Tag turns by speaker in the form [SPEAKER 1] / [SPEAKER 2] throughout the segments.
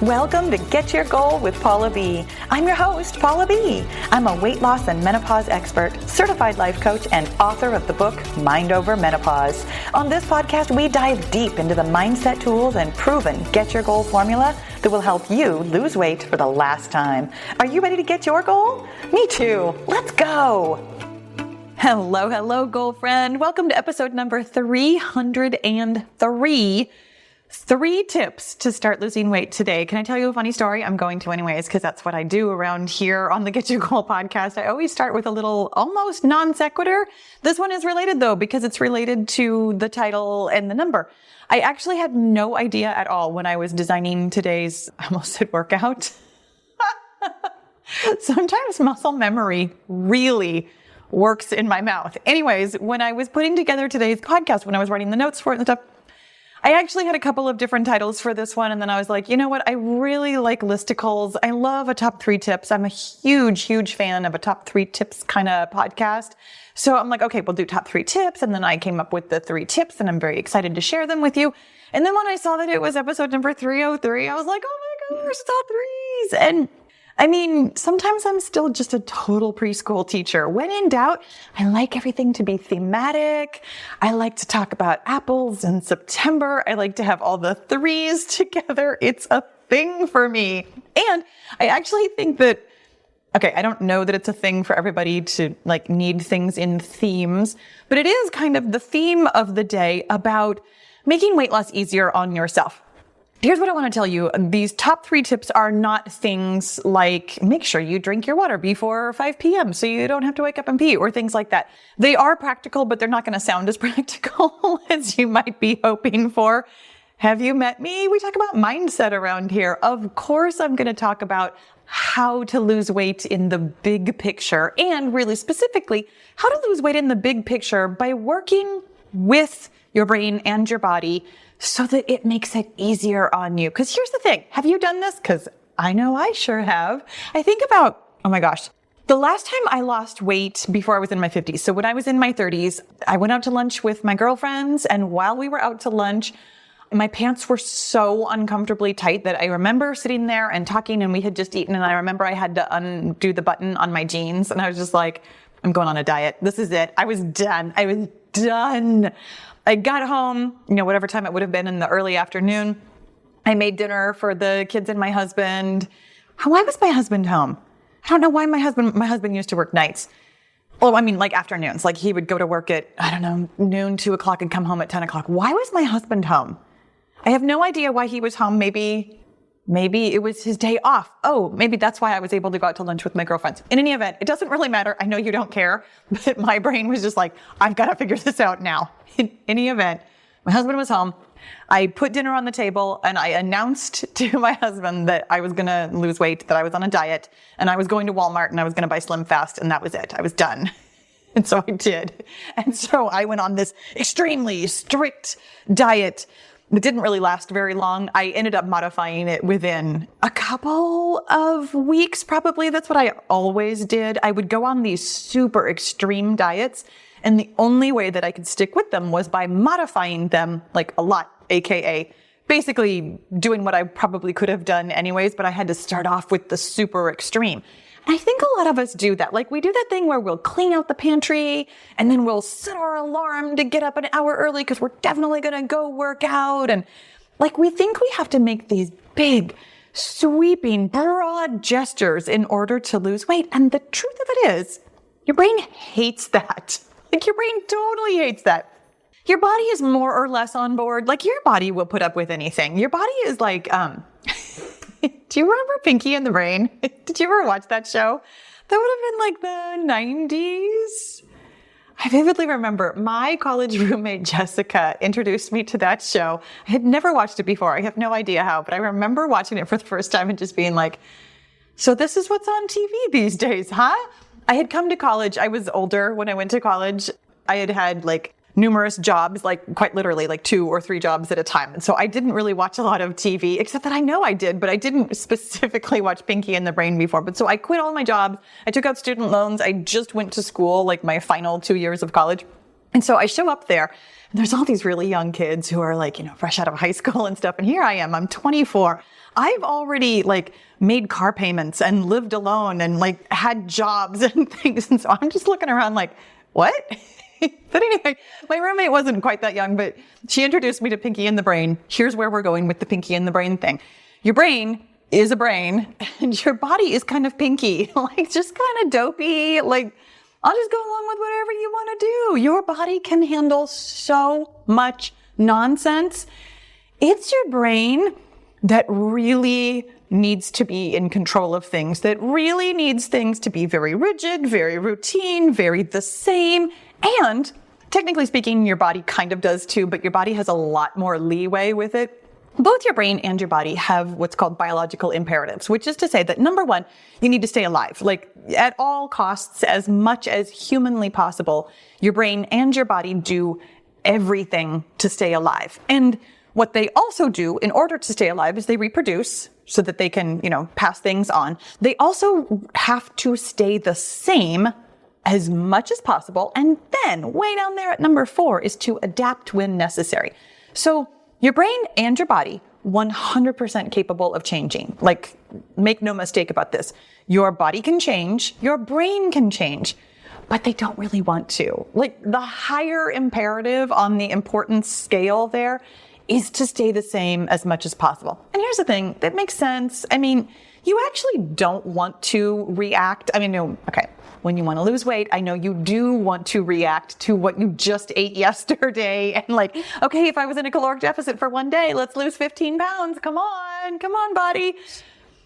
[SPEAKER 1] Welcome to Get Your Goal with Paula B. I'm your host, Paula B. I'm a weight loss and menopause expert, certified life coach, and author of the book, Mind Over Menopause. On this podcast, we dive deep into the mindset tools and proven Get Your Goal formula that will help you lose weight for the last time. Are you ready to get your goal? Me too. Let's go. Hello, goal friend. Welcome to episode number 303. 3 tips to start losing weight today. Can I tell you a funny story? I'm going to anyways, because that's what I do around here on the Get Your Goal podcast. I always start with a little almost non sequitur. This one is related though, because it's related to the title and the number. I actually had no idea at all when I was designing today's, I almost said workout. Sometimes muscle memory really works in my mouth. Anyways, when I was putting together today's podcast, when I was writing the notes for it and stuff, I actually had a couple of different titles for this one. And then I was like, you know what? I really like listicles. I love a top 3 tips. I'm a huge fan of a top 3 tips kind of podcast. So I'm like, okay, we'll do top 3 tips. And then I came up with the 3 tips and I'm very excited to share them with you. And then when I saw that it was episode number 303, I was like, oh my gosh, top 3s. And I mean, sometimes I'm still just a total preschool teacher. When in doubt, I like everything to be thematic. I like to talk about apples in September. I like to have all the 3s together. It's a thing for me. And I actually think that, okay, I don't know that it's a thing for everybody to like need things in themes, but it is kind of the theme of the day about making weight loss easier on yourself. Here's what I want to tell you. These top 3 tips are not things like make sure you drink your water before 5 p.m. so you don't have to wake up and pee or things like that. They are practical, but they're not going to sound as practical as you might be hoping for. Have you met me? We talk about mindset around here. Of course, I'm going to talk about how to lose weight in the big picture and really specifically how to lose weight in the big picture by working with your brain and your body so that it makes it easier on you. Because here's the thing. Have you done this? Because I know I sure have. I think about, oh my gosh, the last time I lost weight before I was in my 50s. So when I was in my 30s, I went out to lunch with my girlfriends. And while we were out to lunch, my pants were so uncomfortably tight that I remember sitting there and talking and we had just eaten. And I remember I had to undo the button on my jeans. And I was just like, I'm going on a diet. This is it. I was done. I got home, whatever time it would have been in the early afternoon. I made dinner for the kids and my husband. Why was my husband home? I don't know why my husband used to work nights. Well, I mean, like afternoons. Like he would go to work at, noon, 2 o'clock and come home at 10 o'clock. Why was my husband home? I have no idea why he was home. Maybe it was his day off. Oh, maybe that's why I was able to go out to lunch with my girlfriends. In any event, it doesn't really matter. I know you don't care, but my brain was just like, I've got to figure this out now. In any event, my husband was home. I put dinner on the table and I announced to my husband that I was going to lose weight, that I was on a diet and I was going to Walmart and I was going to buy Slim Fast and that was it. I was done. And so I did. And so I went on this extremely strict diet. It didn't really last very long. I ended up modifying it within a couple of weeks, probably. That's what I always did. I would go on these super extreme diets, and the only way that I could stick with them was by modifying them like a lot, aka basically doing what I probably could have done anyways, but I had to start off with the super extreme. And I think a lot of us do that. Like we do that thing where we'll clean out the pantry and then we'll set our alarm to get up an hour early because we're definitely going to go work out. And like we think we have to make these big, sweeping, broad gestures in order to lose weight. And the truth of it is, your brain hates that. Like your brain totally hates that. Your body is more or less on board. Like your body will put up with anything. Your body is like, do you remember Pinky and the Brain? Did you ever watch that show? That would have been like the 90s. I vividly remember my college roommate, Jessica, introduced me to that show. I had never watched it before. I have no idea how, but I remember watching it for the first time and just being like, so this is what's on TV these days, huh? I had come to college. I was older when I went to college. I had like numerous jobs, like quite literally like 2 or 3 jobs at a time. And so I didn't really watch a lot of TV, except that I know I did, but I didn't specifically watch Pinky and the Brain before. But so I quit all my jobs. I took out student loans. I just went to school, like my final 2 years of college. And so I show up there and there's all these really young kids who are like, fresh out of high school and stuff. And here I am, I'm 24. I've already made car payments and lived alone and had jobs and things. And so I'm just looking around like, what? But anyway, my roommate wasn't quite that young, but she introduced me to Pinky and the Brain. Here's where we're going with the Pinky and the Brain thing. Your brain is a brain and your body is kind of pinky, just kind of dopey. I'll just go along with whatever you want to do. Your body can handle so much nonsense. It's your brain that really needs to be in control of things, that really needs things to be very rigid, very routine, very the same. And technically speaking, your body kind of does too, but your body has a lot more leeway with it. Both your brain and your body have what's called biological imperatives, which is to say that number one, you need to stay alive. At all costs, as much as humanly possible, your brain and your body do everything to stay alive. And what they also do in order to stay alive is they reproduce so that they can, pass things on. They also have to stay the same as much as possible. And then way down there at number 4 is to adapt when necessary. So your brain and your body, 100% capable of changing. Make no mistake about this. Your body can change, your brain can change, but they don't really want to. The higher imperative on the importance scale there is to stay the same as much as possible. And here's the thing that makes sense. You actually don't want to react. Okay, when you want to lose weight, I know you do want to react to what you just ate yesterday. And okay, if I was in a caloric deficit for one day, let's lose 15 pounds. Come on, body.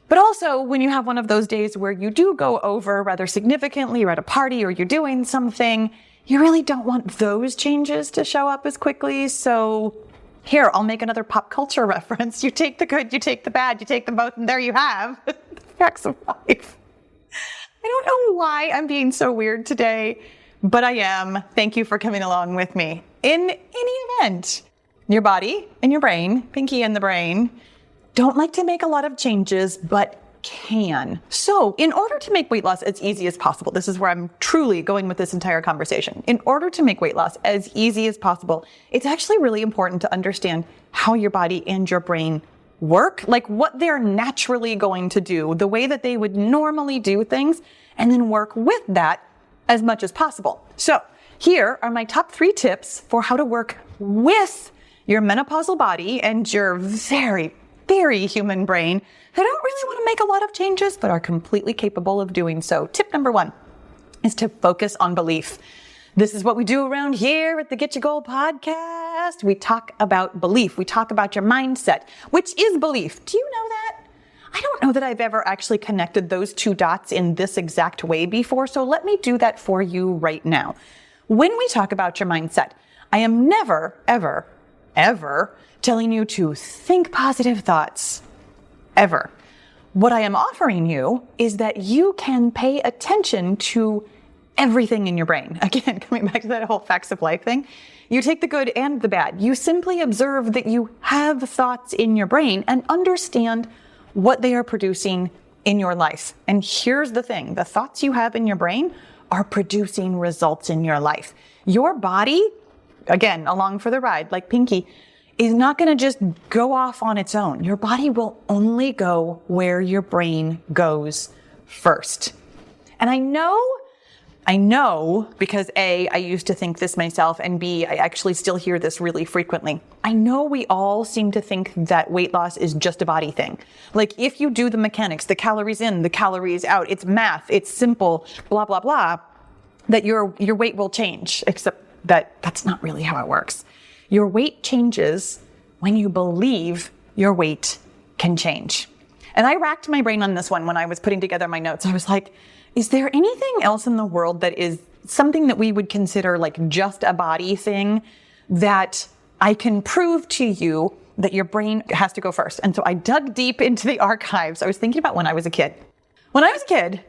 [SPEAKER 1] But also when you have one of those days where you do go over rather significantly, you're at a party or you're doing something, you really don't want those changes to show up as quickly. So here, I'll make another pop culture reference. You take the good, you take the bad, you take them both, and there you have the facts of life. I don't know why I'm being so weird today, but I am. Thank you for coming along with me. In any event, your body and your brain, Pinky and the Brain, don't like to make a lot of changes, but can. So in order to make weight loss as easy as possible, this is where I'm truly going with this entire conversation. In order to make weight loss as easy as possible, it's actually really important to understand how your body and your brain work, what they're naturally going to do, the way that they would normally do things, and then work with that as much as possible. So here are my top 3 tips for how to work with your menopausal body and your very, very human brain who don't really want to make a lot of changes, but are completely capable of doing so. Tip number 1 is to focus on belief. This is what we do around here at the Get Your Goal podcast. We talk about belief. We talk about your mindset, which is belief. Do you know that? I don't know that I've ever actually connected those 2 dots in this exact way before, so let me do that for you right now. When we talk about your mindset, I am never, ever, ever telling you to think positive thoughts. Ever. What I am offering you is that you can pay attention to everything in your brain. Again, coming back to that whole facts of life thing. You take the good and the bad. You simply observe that you have thoughts in your brain and understand what they are producing in your life. And here's the thing. The thoughts you have in your brain are producing results in your life. Your body, again, along for the ride, like Pinky, is not going to just go off on its own. Your body will only go where your brain goes first. And I know because A, I used to think this myself, and B, I actually still hear this really frequently. I know we all seem to think that weight loss is just a body thing. If you do the mechanics, the calories in, the calories out, it's math, it's simple, blah, blah, blah, that your weight will change, except that that's not really how it works. Your weight changes when you believe your weight can change. And I racked my brain on this one when I was putting together my notes. I was like, is there anything else in the world that is something that we would consider just a body thing that I can prove to you that your brain has to go first? And so I dug deep into the archives. I was thinking about when I was a kid. When I was a kid,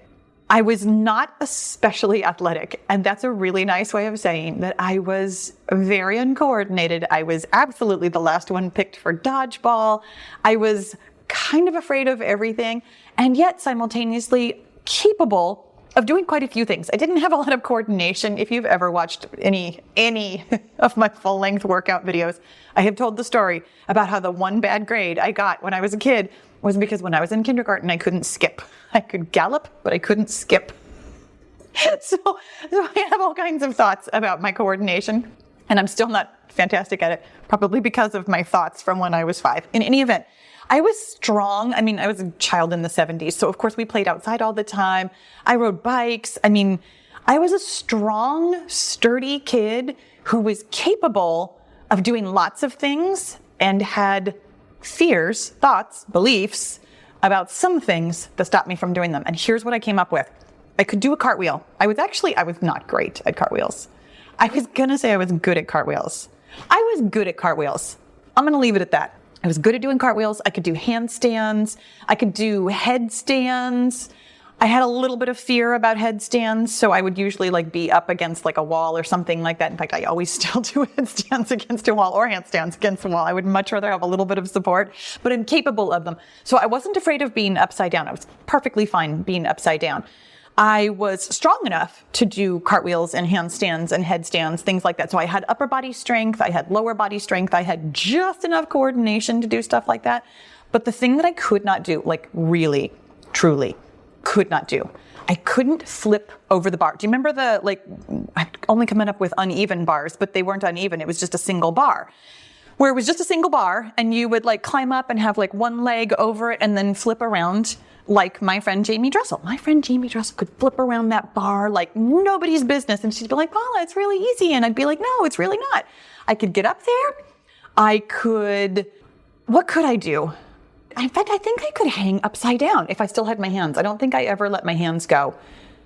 [SPEAKER 1] I was not especially athletic. And that's a really nice way of saying that I was very uncoordinated. I was absolutely the last one picked for dodgeball. I was kind of afraid of everything, and yet simultaneously capable of doing quite a few things. I didn't have a lot of coordination. If you've ever watched any of my full-length workout videos, I have told the story about how the one bad grade I got when I was a kid was because when I was in kindergarten, I couldn't skip. I could gallop, but I couldn't skip. So I have all kinds of thoughts about my coordination, and I'm still not fantastic at it, probably because of my thoughts from when I was 5. In any event, I was strong. I mean, I was a child in the 70s, so of course we played outside all the time. I rode bikes. I mean, I was a strong, sturdy kid who was capable of doing lots of things and had fears, thoughts, beliefs about some things that stopped me from doing them. And here's what I came up with. I could do a cartwheel. I was not great at cartwheels. I was going to say I was good at cartwheels. I was good at cartwheels. I'm going to leave it at that. I was good at doing cartwheels. I could do handstands. I could do headstands. I had a little bit of fear about headstands, so I would usually be up against a wall or something like that. In fact, I always still do headstands against a wall or handstands against a wall. I would much rather have a little bit of support, but I'm capable of them. So I wasn't afraid of being upside down. I was perfectly fine being upside down. I was strong enough to do cartwheels and handstands and headstands, things like that. So I had upper body strength. I had lower body strength. I had just enough coordination to do stuff like that. But the thing that I could not do, really, truly could not do, I couldn't flip over the bar. Do you remember I'm only coming up with uneven bars, but they weren't uneven. It was just a single bar. Where it was just a single bar and you would climb up and have one leg over it and then flip around like my friend Jamie Dressel. My friend Jamie Dressel could flip around that bar like nobody's business. And she'd be like, Paula, it's really easy. And I'd be like, no, it's really not. I could get up there. What could I do? In fact, I think I could hang upside down if I still had my hands. I don't think I ever let my hands go.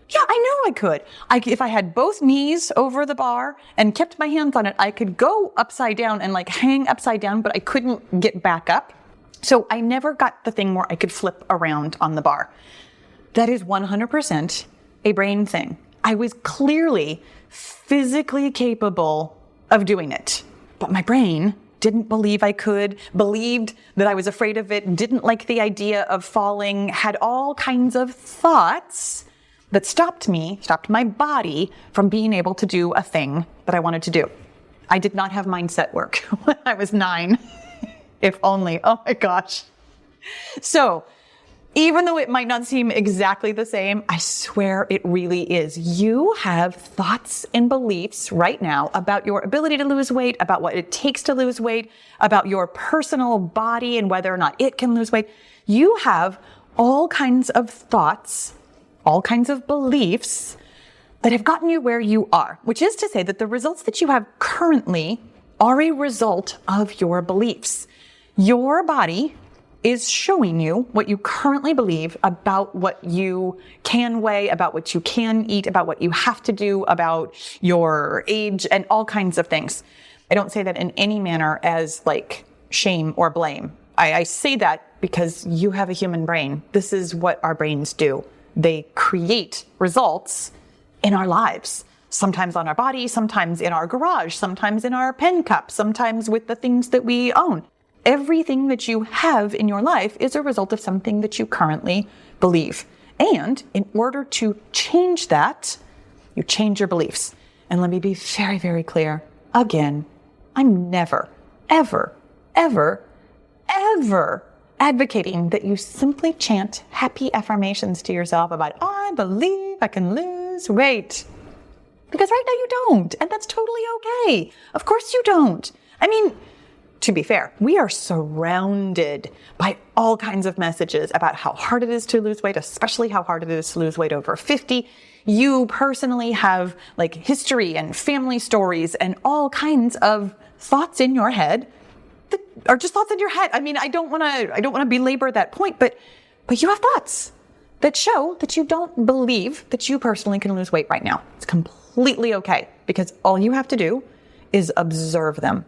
[SPEAKER 1] Yeah, I know I could. If I had both knees over the bar and kept my hands on it, I could go upside down and hang upside down, but I couldn't get back up. So I never got the thing where I could flip around on the bar. That is 100% a brain thing. I was clearly physically capable of doing it, but my brain didn't believe I could, believed that I was afraid of it, didn't like the idea of falling, had all kinds of thoughts that stopped my body from being able to do a thing that I wanted to do. I did not have mindset work when I was 9. If only. Oh my gosh. So even though it might not seem exactly the same, I swear it really is. You have thoughts and beliefs right now about your ability to lose weight, about what it takes to lose weight, about your personal body and whether or not it can lose weight. You have all kinds of thoughts, all kinds of beliefs that have gotten you where you are, which is to say that the results that you have currently are a result of your beliefs. Your body is showing you what you currently believe about what you can weigh, about what you can eat, about what you have to do, about your age, and all kinds of things. I don't say that in any manner as shame or blame. I say that because you have a human brain. This is what our brains do. They create results in our lives. Sometimes on our body, sometimes in our garage, sometimes in our pen cup, sometimes with the things that we own. Everything that you have in your life is a result of something that you currently believe. And in order to change that, you change your beliefs. And let me be very, very clear. Again, I'm never, ever, ever, ever advocating that you simply chant happy affirmations to yourself about, I believe I can lose weight. Because right now you don't. And that's totally okay. Of course you don't. I mean, to be fair, we are surrounded by all kinds of messages about how hard it is to lose weight, especially how hard it is to lose weight over 50. You personally have history and family stories and all kinds of thoughts in your head that are just thoughts in your head. I mean, I don't want to belabor that point, but you have thoughts that show that you don't believe that you personally can lose weight right now. It's completely okay because all you have to do is observe them.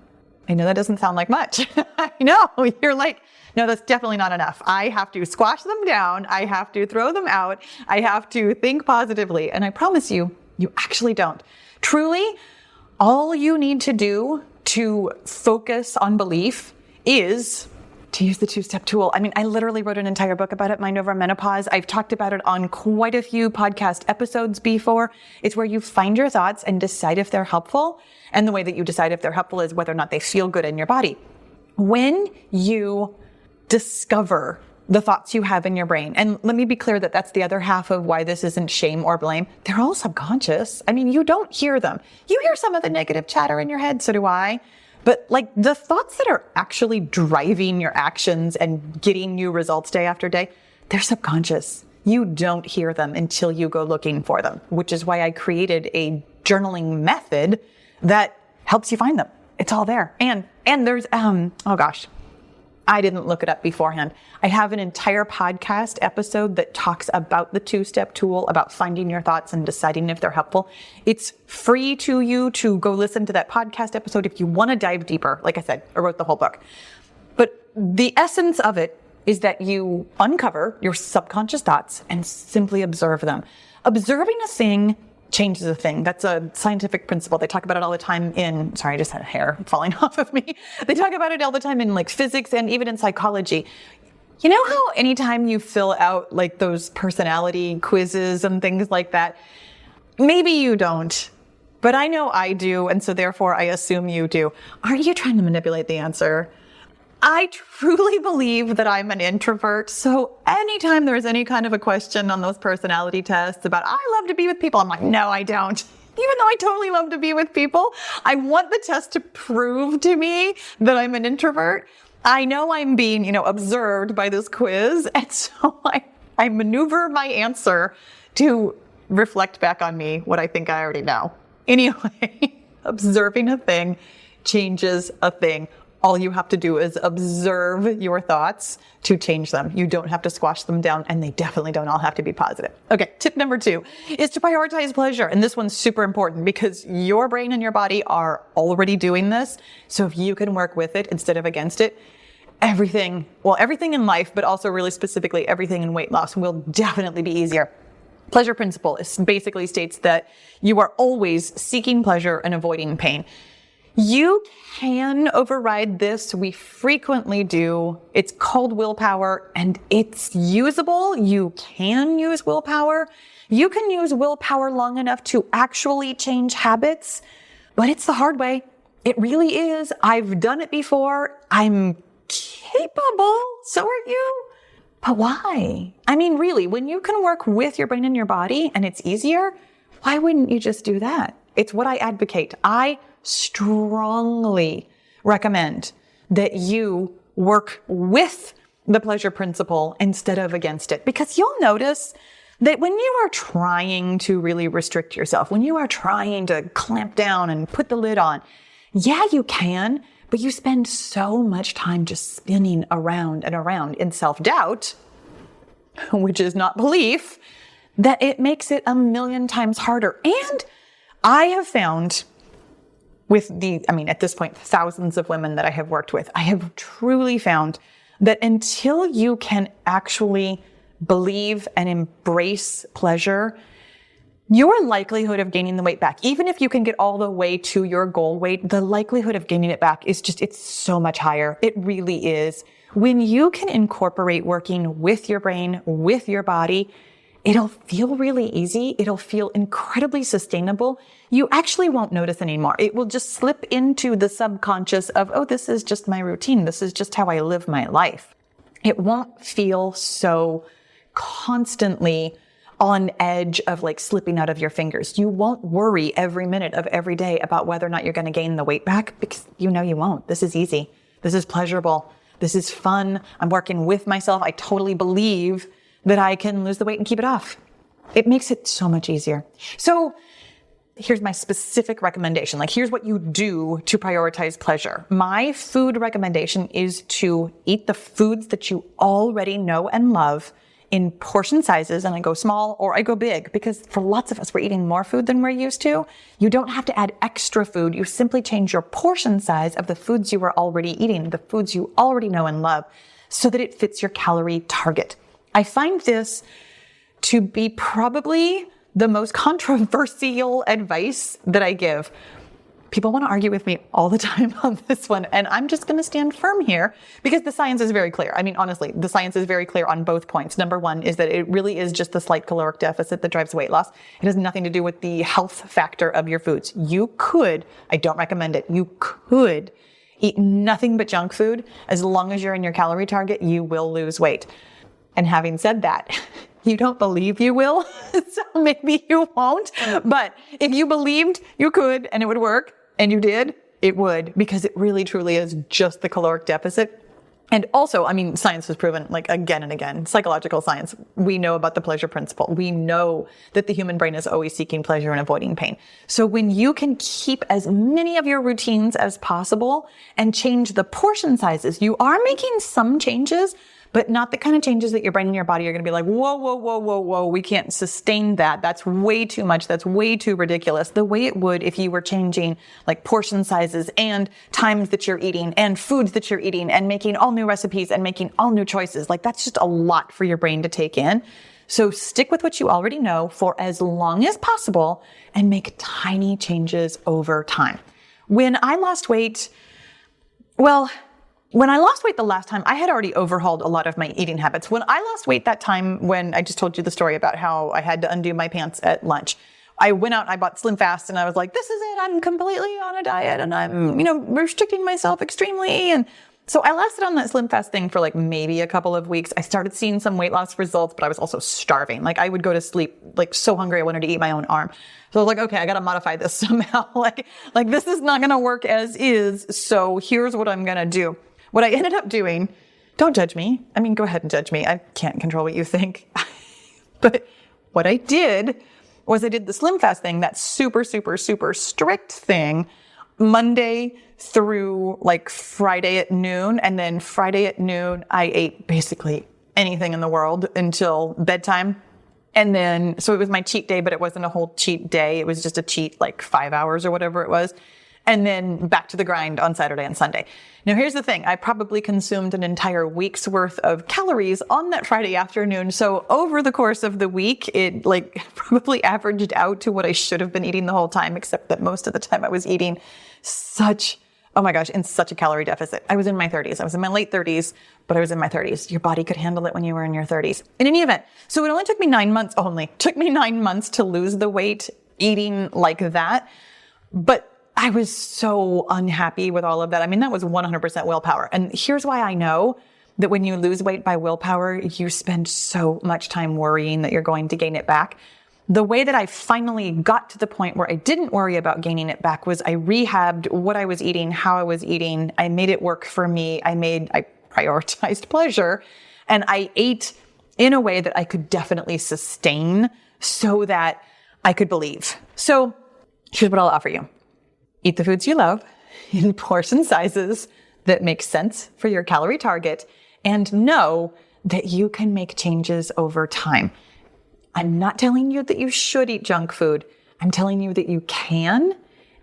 [SPEAKER 1] I know that doesn't sound like much. I know. You're like, no, that's definitely not enough. I have to squash them down. I have to throw them out. I have to think positively. And I promise you, you actually don't. Truly, all you need to do to focus on belief is to use the two-step tool. I mean, I literally wrote an entire book about it, Mind Over Menopause. I've talked about it on quite a few podcast episodes before. It's where you find your thoughts and decide if they're helpful. And the way that you decide if they're helpful is whether or not they feel good in your body. When you discover the thoughts you have in your brain, and let me be clear that that's the other half of why this isn't shame or blame. They're all subconscious. I mean, you don't hear them. You hear some of the negative chatter in your head, so do I. But like the thoughts that are actually driving your actions and getting you results day after day, they're subconscious. You don't hear them until you go looking for them, which is why I created a journaling method that helps you find them. It's all there. And there's, oh gosh, I didn't look it up beforehand. I have an entire podcast episode that talks about the two-step tool, about finding your thoughts and deciding if they're helpful. It's free to you to go listen to that podcast episode if you want to dive deeper. Like I said, I wrote the whole book. But the essence of it is that you uncover your subconscious thoughts and simply observe them. Observing a thing changes a thing. That's a scientific principle. They talk about it all the time sorry, I just had hair falling off of me. They talk about it all the time in like physics and even in psychology. You know how anytime you fill out like those personality quizzes and things like that, maybe you don't, but I know I do. And so therefore I assume you do. Aren't you trying to manipulate the answer? I truly believe that I'm an introvert. So anytime there's any kind of a question on those personality tests about, I love to be with people, I'm like, no, I don't. Even though I totally love to be with people, I want the test to prove to me that I'm an introvert. I know I'm being, observed by this quiz. And so I maneuver my answer to reflect back on me what I think I already know. Anyway, observing a thing changes a thing. All you have to do is observe your thoughts to change them. You don't have to squash them down, and they definitely don't all have to be positive. Okay, tip number 2 is to prioritize pleasure. And this one's super important because your brain and your body are already doing this. So if you can work with it instead of against it, everything in life, but also really specifically everything in weight loss will definitely be easier. Pleasure principle basically states that you are always seeking pleasure and avoiding pain. You can override this. We frequently do. It's called willpower and it's usable. You can use willpower. You can use willpower long enough to actually change habits, but it's the hard way. It really is. I've done it before. I'm capable. So are you. But why? I mean, really, when you can work with your brain and your body and it's easier, why wouldn't you just do that? It's what I advocate. I strongly recommend that you work with the pleasure principle instead of against it, because you'll notice that when you are trying to really restrict yourself, when you are trying to clamp down and put the lid on, yeah, you can, but you spend so much time just spinning around and around in self-doubt, which is not belief, that it makes it 1,000,000 times harder. And I have found at this point, thousands of women that I have worked with, I have truly found that until you can actually believe and embrace pleasure, your likelihood of gaining the weight back, even if you can get all the way to your goal weight, the likelihood of gaining it back it's so much higher. It really is. When you can incorporate working with your brain, with your body, it'll feel really easy. It'll feel incredibly sustainable. You actually won't notice anymore. It will just slip into the subconscious of, oh, this is just my routine. This is just how I live my life. It won't feel so constantly on edge of like slipping out of your fingers. You won't worry every minute of every day about whether or not you're going to gain the weight back because you know you won't. This is easy. This is pleasurable. This is fun. I'm working with myself. I totally believe that I can lose the weight and keep it off. It makes it so much easier. So here's my specific recommendation. Like, here's what you do to prioritize pleasure. My food recommendation is to eat the foods that you already know and love in portion sizes. And I go small or I go big because for lots of us, we're eating more food than we're used to. You don't have to add extra food. You simply change your portion size of the foods you are already eating, the foods you already know and love, so that it fits your calorie target. I find this to be probably the most controversial advice that I give. People want to argue with me all the time on this one, and I'm just going to stand firm here because the science is very clear. I mean, honestly, the science is very clear on both points. Number one is that it really is just the slight caloric deficit that drives weight loss. It has nothing to do with the health factor of your foods. You could, I don't recommend it, you could eat nothing but junk food. As long as you're in your calorie target, you will lose weight. And having said that, you don't believe you will, so maybe you won't. But if you believed you could and it would work, and you did, it would, because it really truly is just the caloric deficit. And also, I mean, science has proven, like, again and again, psychological science, we know about the pleasure principle. We know that the human brain is always seeking pleasure and avoiding pain. So when you can keep as many of your routines as possible and change the portion sizes, you are making some changes, but not the kind of changes that your brain and your body are going to be like, whoa, whoa, whoa, whoa, whoa, we can't sustain that. That's way too much. That's way too ridiculous. The way it would if you were changing like portion sizes and times that you're eating and foods that you're eating and making all new recipes and making all new choices. Like, that's just a lot for your brain to take in. So stick with what you already know for as long as possible and make tiny changes over time. When I lost weight, when I lost weight the last time, I had already overhauled a lot of my eating habits. When I lost weight that time, when I just told you the story about how I had to undo my pants at lunch, I went out and I bought Slim Fast and I was like, this is it. I'm completely on a diet and I'm, restricting myself extremely. And so I lasted on that Slim Fast thing for like maybe a couple of weeks. I started seeing some weight loss results, but I was also starving. Like, I would go to sleep like so hungry I wanted to eat my own arm. So I was like, okay, I got to modify this somehow. like this is not going to work as is. So here's what I'm going to do. What I ended up doing, don't judge me. I mean, go ahead and judge me. I can't control what you think. But what I did was I did the Slim Fast thing, that super, super, super strict thing, Monday through like Friday at noon. And then Friday at noon, I ate basically anything in the world until bedtime. And then, so it was my cheat day, but it wasn't a whole cheat day. It was just a cheat, like 5 hours or whatever it was. And then back to the grind on Saturday and Sunday. Now, here's the thing. I probably consumed an entire week's worth of calories on that Friday afternoon. So over the course of the week, it like probably averaged out to what I should have been eating the whole time, except that most of the time I was eating in such a calorie deficit. I was in my 30s. I was in my late 30s, but I was in my 30s. Your body could handle it when you were in your 30s. In any event, so it only took me 9 months to lose the weight eating like that. But I was so unhappy with all of that. I mean, that was 100% willpower. And here's why I know that when you lose weight by willpower, you spend so much time worrying that you're going to gain it back. The way that I finally got to the point where I didn't worry about gaining it back was I rehabbed what I was eating, how I was eating. I made it work for me. I prioritized pleasure, and I ate in a way that I could definitely sustain so that I could believe. So here's what I'll offer you. Eat the foods you love in portion sizes that make sense for your calorie target, and know that you can make changes over time. I'm not telling you that you should eat junk food. I'm telling you that you can.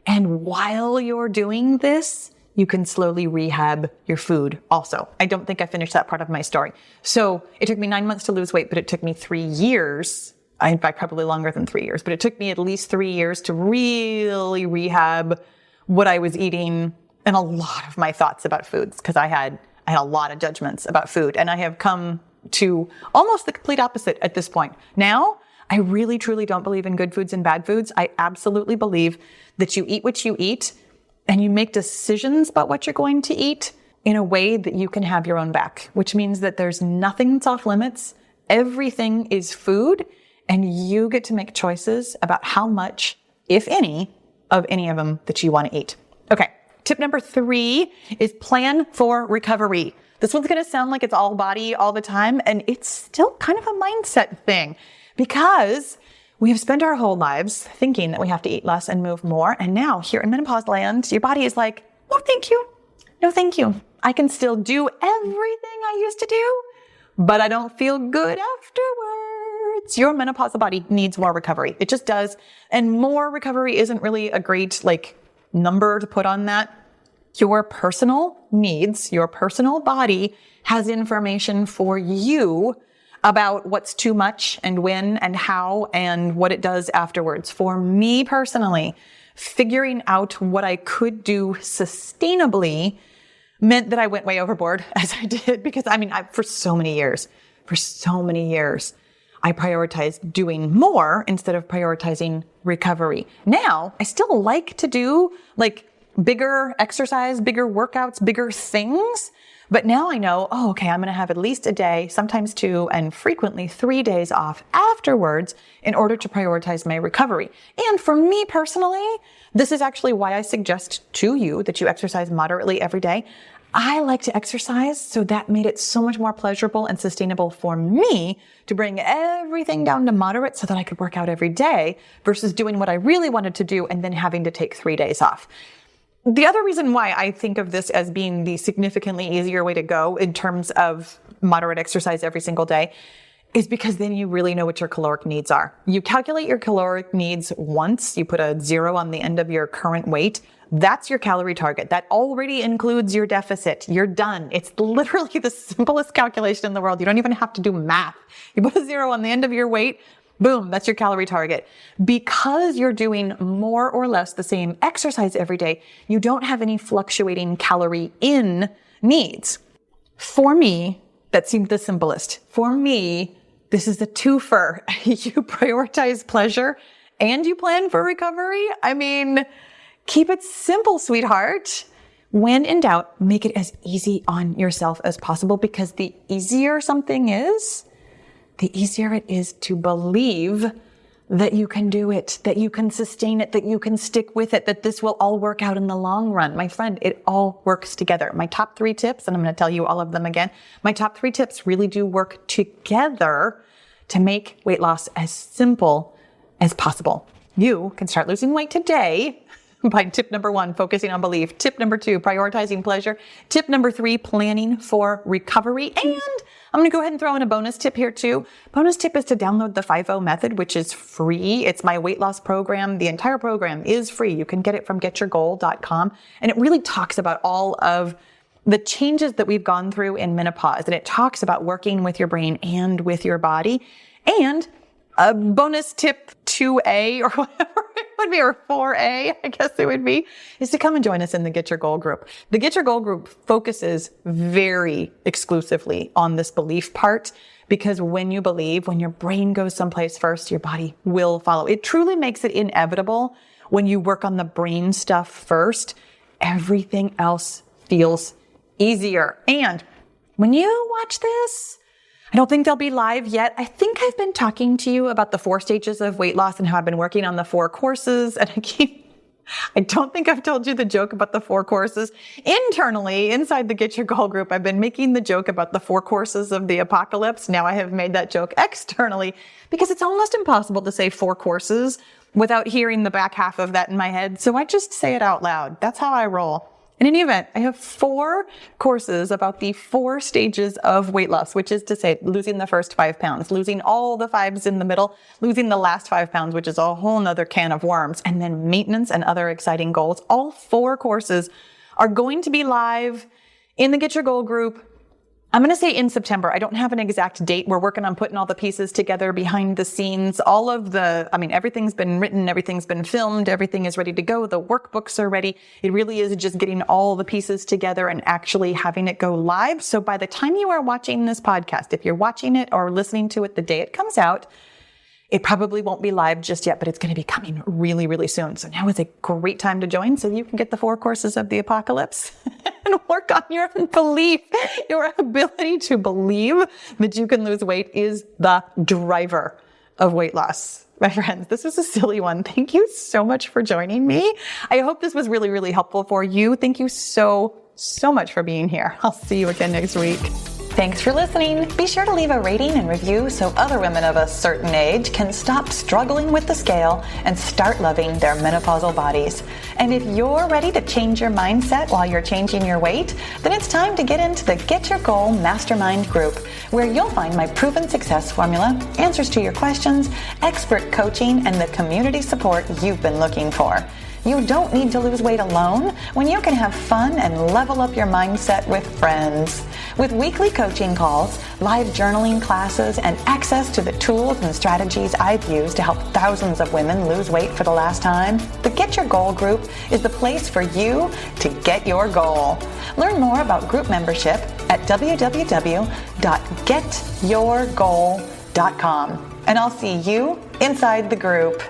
[SPEAKER 1] And while you're doing this, you can slowly rehab your food also. I don't think I finished that part of my story. So it took me 9 months to lose weight, but it took me 3 years. In fact, probably longer than 3 years, but it took me at least 3 years to really rehab what I was eating and a lot of my thoughts about foods, because I had a lot of judgments about food, and I have come to almost the complete opposite at this point. Now, I really truly don't believe in good foods and bad foods. I absolutely believe that you eat what you eat and you make decisions about what you're going to eat in a way that you can have your own back, which means that there's nothing that's off limits. Everything is food, and you get to make choices about how much, if any of them that you want to eat. Okay. Tip number 3 is plan for recovery. This one's going to sound like it's all body all the time, and it's still kind of a mindset thing, because we have spent our whole lives thinking that we have to eat less and move more. And now here in menopause land, your body is like, no, thank you. No, thank you. I can still do everything I used to do, but I don't feel good afterwards. Your menopausal body needs more recovery. It just does. And more recovery isn't really a great number to put on that. Your personal needs, your personal body has information for you about what's too much and when and how and what it does afterwards. For me personally, figuring out what I could do sustainably meant that I went way overboard as I did, because for so many years, I prioritized doing more instead of prioritizing recovery. Now, I still like to do like bigger exercise, bigger workouts, bigger things. But now I know, I'm going to have at least a day, sometimes 2, and frequently 3 days off afterwards in order to prioritize my recovery. And for me personally, this is actually why I suggest to you that you exercise moderately every day. I like to exercise, so that made it so much more pleasurable and sustainable for me to bring everything down to moderate so that I could work out every day versus doing what I really wanted to do and then having to take 3 days off. The other reason why I think of this as being the significantly easier way to go in terms of moderate exercise every single day is because then you really know what your caloric needs are. You calculate your caloric needs once, you put a 0 on the end of your current weight. That's your calorie target. That already includes your deficit. You're done. It's literally the simplest calculation in the world. You don't even have to do math. You put a 0 on the end of your weight. Boom, that's your calorie target. Because you're doing more or less the same exercise every day, you don't have any fluctuating calorie in needs. For me, that seemed the simplest. For me, this is a twofer. You prioritize pleasure and you plan for recovery. Keep it simple, sweetheart. When in doubt, make it as easy on yourself as possible, because the easier something is, the easier it is to believe that you can do it, that you can sustain it, that you can stick with it, that this will all work out in the long run. My friend, it all works together. My top 3 tips, and I'm going to tell you all of them again, my top 3 tips really do work together to make weight loss as simple as possible. You can start losing weight today by tip number 1, focusing on belief. Tip number 2, prioritizing pleasure. Tip number 3, planning for recovery. And I'm going to go ahead and throw in a bonus tip here too. Bonus tip is to download the 5-0 method, which is free. It's my weight loss program. The entire program is free. You can get it from getyourgoal.com. And it really talks about all of the changes that we've gone through in menopause. And it talks about working with your brain and with your body. And a bonus tip 2A or whatever it would be, or 4A, I guess it would be, is to come and join us in the Get Your Goal group. The Get Your Goal group focuses very exclusively on this belief part, because when you believe, when your brain goes someplace first, your body will follow. It truly makes it inevitable when you work on the brain stuff first. Everything else feels easier. And when you watch this, I don't think they'll be live yet. I think I've been talking to you about the 4 stages of weight loss and how I've been working on the 4 courses. And I don't think I've told you the joke about the 4 courses. Internally, inside the Get Your Goal group, I've been making the joke about the 4 courses of the apocalypse. Now I have made that joke externally, because it's almost impossible to say 4 courses without hearing the back half of that in my head. So I just say it out loud. That's how I roll. In any event, I have 4 courses about the 4 stages of weight loss, which is to say losing the first 5 pounds, losing all the 5s in the middle, losing the last 5 pounds, which is a whole nother can of worms, and then maintenance and other exciting goals. All 4 courses are going to be live in the Get Your Goal group. I'm going to say in September. I don't have an exact date. We're working on putting all the pieces together behind the scenes. Everything's been written, everything's been filmed, everything is ready to go. The workbooks are ready. It really is just getting all the pieces together and actually having it go live. So by the time you are watching this podcast, if you're watching it or listening to it the day it comes out, it probably won't be live just yet, but it's going to be coming really, really soon. So now is a great time to join so you can get the 4 courses of the apocalypse and work on your belief. Your ability to believe that you can lose weight is the driver of weight loss. My friends, this was a silly one. Thank you so much for joining me. I hope this was really, really helpful for you. Thank you so much for being here. I'll see you again next week. Thanks for listening. Be sure to leave a rating and review so other women of a certain age can stop struggling with the scale and start loving their menopausal bodies. And if you're ready to change your mindset while you're changing your weight, then it's time to get into the Get Your Goal Mastermind group, where you'll find my proven success formula, answers to your questions, expert coaching, and the community support you've been looking for. You don't need to lose weight alone when you can have fun and level up your mindset with friends. With weekly coaching calls, live journaling classes, and access to the tools and strategies I've used to help thousands of women lose weight for the last time, the Get Your Goal group is the place for you to get your goal. Learn more about group membership at www.getyourgoal.com. And I'll see you inside the group.